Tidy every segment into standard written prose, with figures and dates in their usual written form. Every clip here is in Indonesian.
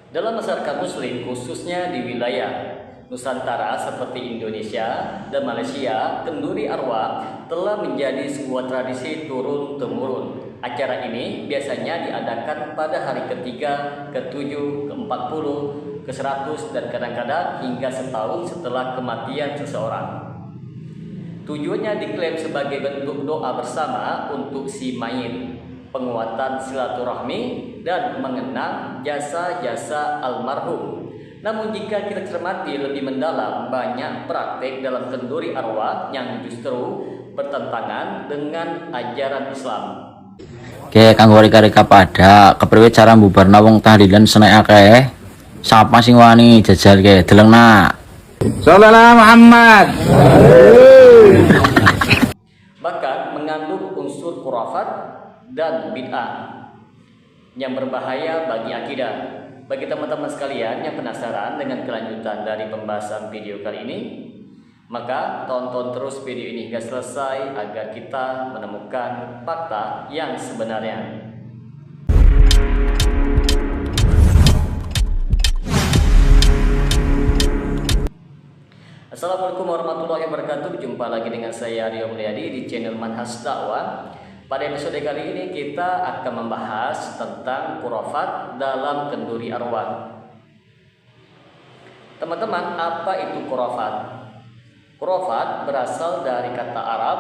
Dalam masyarakat Muslim, khususnya di wilayah Nusantara seperti Indonesia dan Malaysia, kenduri arwah telah menjadi sebuah tradisi turun-temurun. Acara ini biasanya diadakan pada hari ketiga, ke-7, ke-40, ke-100, dan kadang-kadang hingga setahun setelah kematian seseorang. Tujuannya diklaim sebagai bentuk doa bersama untuk si mayit, penguatan silaturahmi, dan mengenang jasa-jasa almarhum. Namun jika kita cermati lebih mendalam, banyak praktik dalam kenduri arwah yang justru bertentangan dengan ajaran Islam. Oke, kanggo reka-reka pada kepriwe cara mbubarna wong tahlilan senek akeh. Sapa sing wani jajal ke deleng nak. Sallallahu Muhammad. Bahkan mengandung unsur khurafat dan bid'ah yang berbahaya bagi akidah. Bagi teman-teman sekalian yang penasaran dengan kelanjutan dari pembahasan video kali ini, maka tonton terus video ini hingga selesai agar kita menemukan fakta yang sebenarnya. Assalamualaikum warahmatullahi wabarakatuh. Jumpa lagi dengan saya Rio Mulyadi di channel Manhaj Dakwah. Pada episode kali ini kita akan membahas tentang khurafat dalam kenduri arwah. Teman-teman, apa itu khurafat? Khurafat berasal dari kata Arab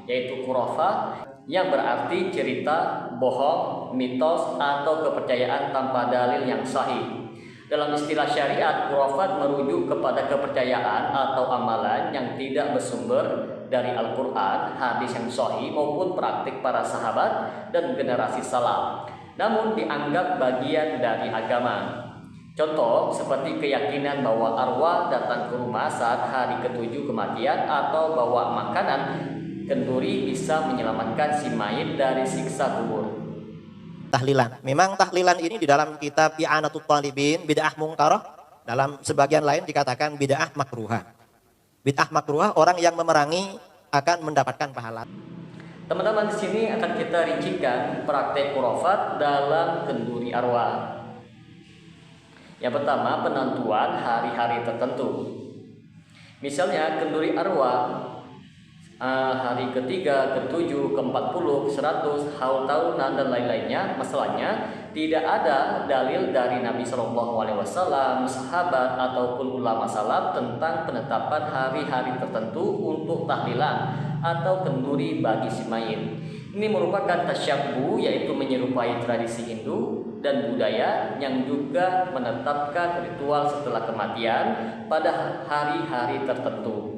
yaitu khurafah yang berarti cerita, bohong, mitos atau kepercayaan tanpa dalil yang sahih. Dalam istilah syariat, khurafat merujuk kepada kepercayaan atau amalan yang tidak bersumber dari Al-Quran, hadis yang sahih maupun praktik para sahabat dan generasi salaf, namun dianggap bagian dari agama. Contoh seperti keyakinan bahwa arwah datang ke rumah saat hari ke-7 kematian atau bawa makanan kenduri bisa menyelamatkan si mayit dari siksa kubur. Tahlilan. Memang tahlilan ini di dalam kitab I'anatul Talibin bid'ah mungkarah, dalam sebagian lain dikatakan bid'ah makruhah. Bid'ah makruhah orang yang memerangi akan mendapatkan pahala. Teman-teman, di sini akan kita rincikan praktek khurafat dalam kenduri arwah. Yang pertama, penentuan hari-hari tertentu. Misalnya kenduri arwah hari ketiga, ke-7, ke-40, ke-100, haul tahunan dan lain-lainnya. Masalahnya tidak ada dalil dari Nabi Shallallahu Alaihi Wasallam, sahabat ataupun ulama salaf tentang penetapan hari-hari tertentu untuk tahlilan atau kenduri bagi si mayit. Ini merupakan tasyabbuh, yaitu menyerupai tradisi Hindu dan budaya yang juga menetapkan ritual setelah kematian pada hari-hari tertentu.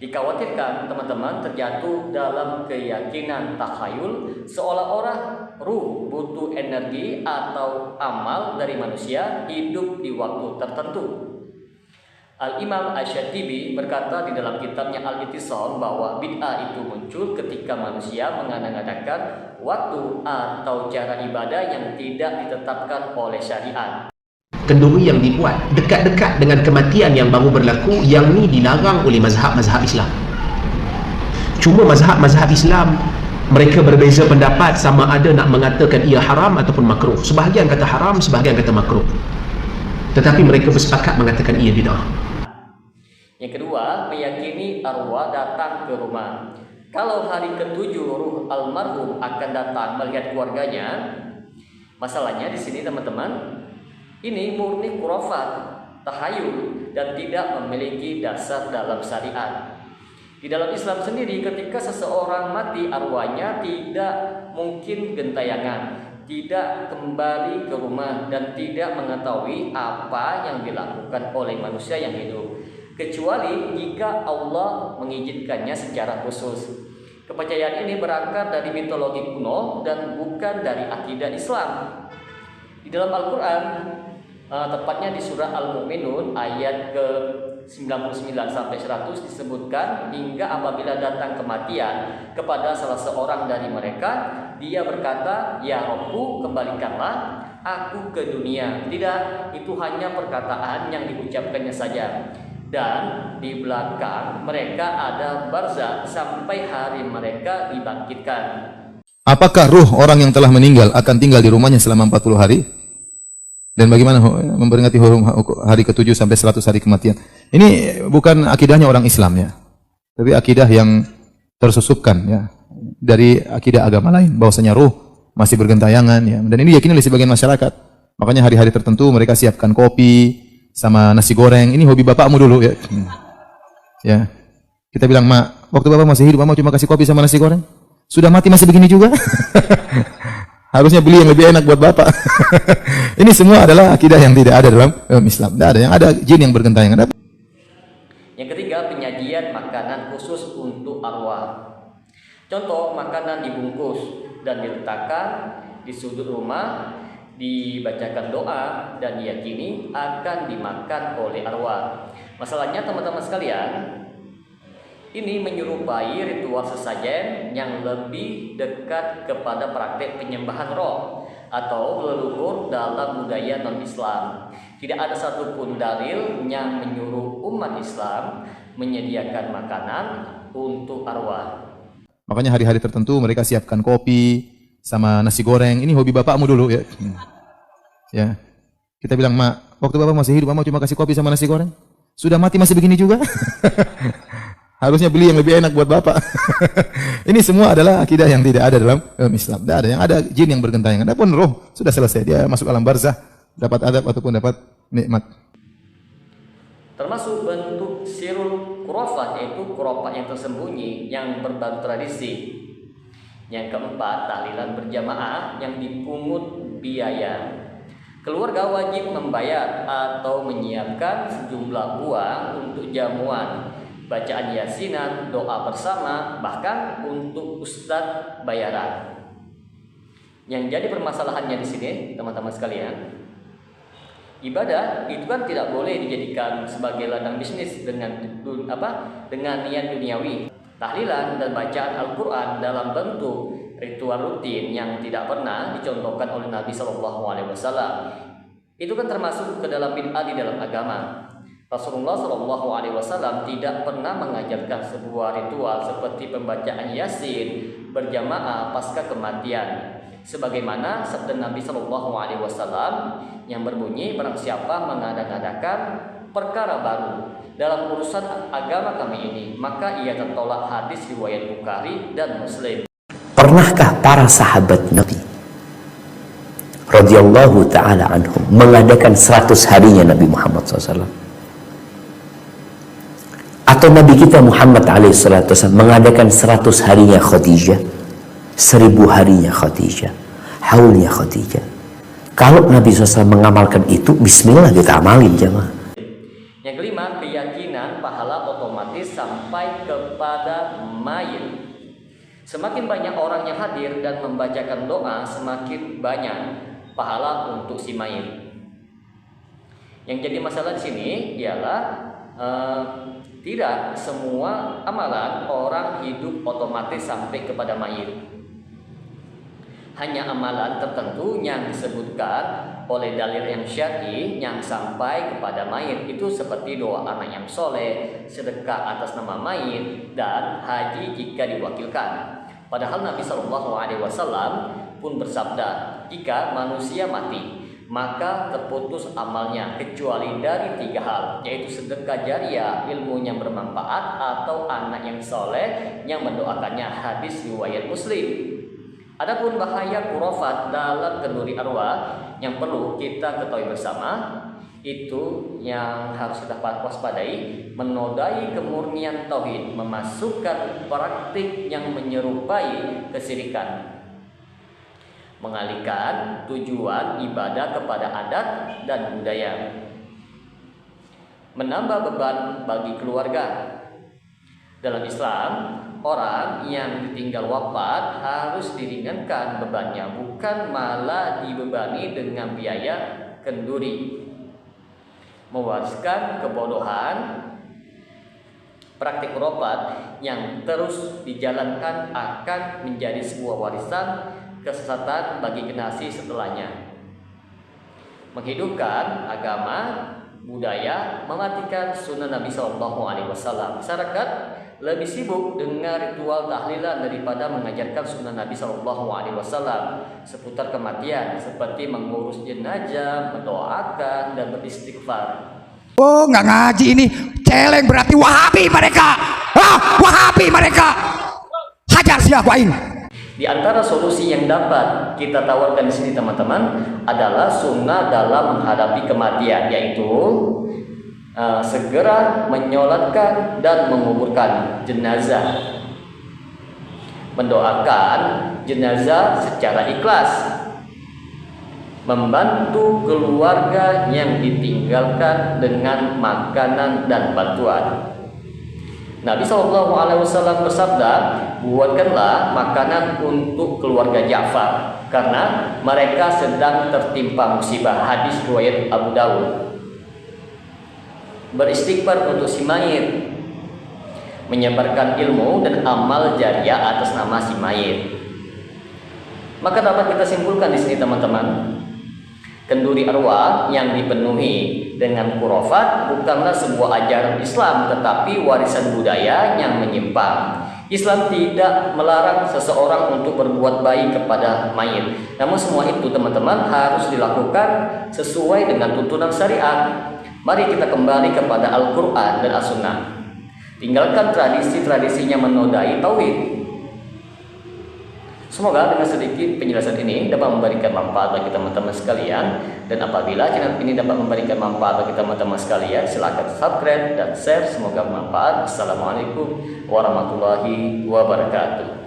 Dikhawatirkan teman-teman terjatuh dalam keyakinan takhayul seolah-olah ruh butuh energi atau amal dari manusia hidup di waktu tertentu. Al-Imam Asy-Syatibi berkata di dalam kitabnya Al-Ittisal bahwa bid'ah itu muncul ketika manusia mengada-ngadakan waktu atau cara ibadah yang tidak ditetapkan oleh syariat. Kenduri yang dibuat dekat-dekat dengan kematian yang baru berlaku, yang ni dilarang oleh mazhab-mazhab Islam. Cuma mazhab-mazhab Islam mereka berbeza pendapat sama ada nak mengatakan ia haram ataupun makruh. Sebahagian kata haram, sebahagian kata makruh. Tetapi mereka bersepakat mengatakan ia bid'ah. Yang kedua, meyakini arwah datang ke rumah. Kalau hari ke-7 ruh almarhum akan datang melihat keluarganya, masalahnya di sini teman-teman, ini murni khurafat, tahayul, dan tidak memiliki dasar dalam syariat. Di dalam Islam sendiri, ketika seseorang mati, arwahnya tidak mungkin gentayangan, tidak kembali ke rumah, dan tidak mengetahui apa yang dilakukan oleh manusia yang hidup, kecuali jika Allah mengizinkannya secara khusus. Kepercayaan ini berakar dari mitologi kuno dan bukan dari akidah Islam. Di dalam Al-Quran, tepatnya di surah Al-Mu'minun ayat ke-99 sampai 100 disebutkan, hingga apabila datang kematian kepada salah seorang dari mereka, dia berkata, "Ya Rabbu, kembalikanlah aku ke dunia." Tidak, itu hanya perkataan yang diucapkannya saja. Dan di belakang mereka ada barzakh sampai hari mereka dibangkitkan. Apakah ruh orang yang telah meninggal akan tinggal di rumahnya selama 40 hari? Dan bagaimana memperingati hari ke-7 sampai 100 hari kematian. Ini bukan akidahnya orang Islam ya. Tapi akidah yang tersusupkan ya dari akidah agama lain, bahwasanya ruh masih bergentayangan ya. Dan ini diyakini oleh sebagian masyarakat. Makanya hari-hari tertentu mereka siapkan kopi sama nasi goreng. Ini hobi bapakmu dulu ya. Ya. Kita bilang, "Mak, waktu bapak masih hidup, mama cuma kasih kopi sama nasi goreng. Sudah mati masih begini juga?" Harusnya beli yang lebih enak buat bapak. Ini semua adalah akidah yang tidak ada dalam Islam. Tidak ada, yang ada jin yang bergentayangan. Yang ketiga, penyajian makanan khusus untuk arwah. Contoh, makanan dibungkus dan diletakkan di sudut rumah, dibacakan doa dan diyakini akan dimakan oleh arwah. Masalahnya teman-teman sekalian, ini menyerupai ritual sesajen yang lebih dekat kepada praktek penyembahan roh atau leluhur dalam budaya non-Islam. Tidak ada satupun dalil yang menyuruh umat Islam menyediakan makanan untuk arwah. Makanya hari-hari tertentu mereka siapkan kopi sama nasi goreng. Ini hobi bapakmu dulu ya. Ya. Kita bilang, "Mak, waktu bapak masih hidup, mama cuma kasih kopi sama nasi goreng. Sudah mati masih begini juga?" Harusnya beli yang lebih enak buat bapak. Ini semua adalah akidah yang tidak ada dalam Islam. Tidak ada, yang ada jin yang bergentayangan. Adapun roh sudah selesai, dia masuk alam barzah, dapat adab ataupun dapat nikmat. Termasuk bentuk sirul khurafat, yaitu khurafat yang tersembunyi yang berbau tradisi. Yang keempat, tahlilan berjamaah yang dipungut biaya. Keluarga wajib membayar atau menyiapkan sejumlah uang untuk jamuan, bacaan yasinan, doa bersama, bahkan untuk ustadz bayaran. Yang jadi permasalahannya di sini, teman-teman sekalian, ibadah itu kan tidak boleh dijadikan sebagai ladang bisnis dengan niat duniawi. Tahlilan dan bacaan Al-Quran dalam bentuk ritual rutin yang tidak pernah dicontohkan oleh Nabi SAW, itu kan termasuk ke dalam bid'ah di dalam agama. Rasulullah SAW tidak pernah mengajarkan sebuah ritual seperti pembacaan Yasin berjamaah pasca kematian. Sebagaimana sabda Nabi SAW yang berbunyi, "Barang siapa mengada-ngadakan perkara baru dalam urusan agama kami ini, maka ia tertolak." Hadis riwayat Bukhari dan Muslim. Pernahkah para sahabat Nabi radhiyallahu taala anhum mengadakan 100 harinya Nabi Muhammad SAW? Atau Nabi kita Muhammad alaihissalam mengadakan 100 harinya Khadijah, 1000 harinya Khadijah, haulnya Khadijah? Kalau Nabi SAW mengamalkan itu, bismillah kita amalin jemaah. Yang kelima, keyakinan pahala otomatis sampai kepada mayit. Semakin banyak orang yang hadir dan membacakan doa, semakin banyak pahala untuk si mayit. Yang jadi masalah di sini ialah tidak semua amalan orang hidup otomatis sampai kepada mayit. Hanya amalan tertentu yang disebutkan oleh dalil yang syar'i yang sampai kepada mayit, itu seperti doa anak yang soleh, sedekah atas nama mayit, dan haji jika diwakilkan. Padahal Nabi SAW pun bersabda, "Jika manusia mati, maka terputus amalnya kecuali dari 3 hal, yaitu sedekah jariah, ilmu yang bermanfaat, atau anak yang soleh yang mendoakannya." Hadis riwayat Muslim. Adapun bahaya khurafat dalam kenduri arwah yang perlu kita ketahui bersama, itu yang harus kita waspadai, menodai kemurnian tauhid, memasukkan praktik yang menyerupai kesyirikan, mengalihkan tujuan ibadah kepada adat dan budaya, menambah beban bagi keluarga. Dalam Islam, orang yang ditinggal wafat harus diringankan bebannya, bukan malah dibebani dengan biaya kenduri. Mewariskan kebodohan, praktik khurafat yang terus dijalankan akan menjadi sebuah warisan kesesatan bagi generasi setelahnya. Menghidupkan agama budaya mematikan sunnah Nabi SAW. Masyarakat lebih sibuk dengan ritual tahlilan daripada mengajarkan sunnah Nabi SAW seputar kematian, seperti mengurus jenazah, mendoakan, dan beristighfar. Oh, nggak ngaji ini, celeng berarti Wahabi mereka. Wahabi mereka. Hajar siapa ini? Di antara solusi yang dapat kita tawarkan di sini teman-teman adalah sunnah dalam menghadapi kematian, yaitu segera menyolatkan dan menguburkan jenazah, mendoakan jenazah secara ikhlas, membantu keluarga yang ditinggalkan dengan makanan dan bantuan. Nabi SAW bersabda, buatkanlah makanan untuk keluarga Ja'far karena mereka sedang tertimpa musibah. Hadis riwayat Abu Dawud. Beristighfar untuk si mayit, menyebarkan ilmu dan amal jariah atas nama si mayit. Maka dapat kita simpulkan di sini teman-teman, kenduri arwah yang dipenuhi dengan khurafat bukanlah sebuah ajaran Islam, tetapi warisan budaya yang menyimpang. Islam tidak melarang seseorang untuk berbuat baik kepada mayit, namun semua itu teman-teman harus dilakukan sesuai dengan tuntunan syariat. Mari kita kembali kepada Al-Quran dan As-Sunnah. Tinggalkan tradisi-tradisinya menodai tauhid. Semoga dengan sedikit penjelasan ini dapat memberikan manfaat bagi teman-teman sekalian. Dan apabila channel ini dapat memberikan manfaat bagi teman-teman sekalian, silakan subscribe dan share. Semoga bermanfaat. Assalamualaikum warahmatullahi wabarakatuh.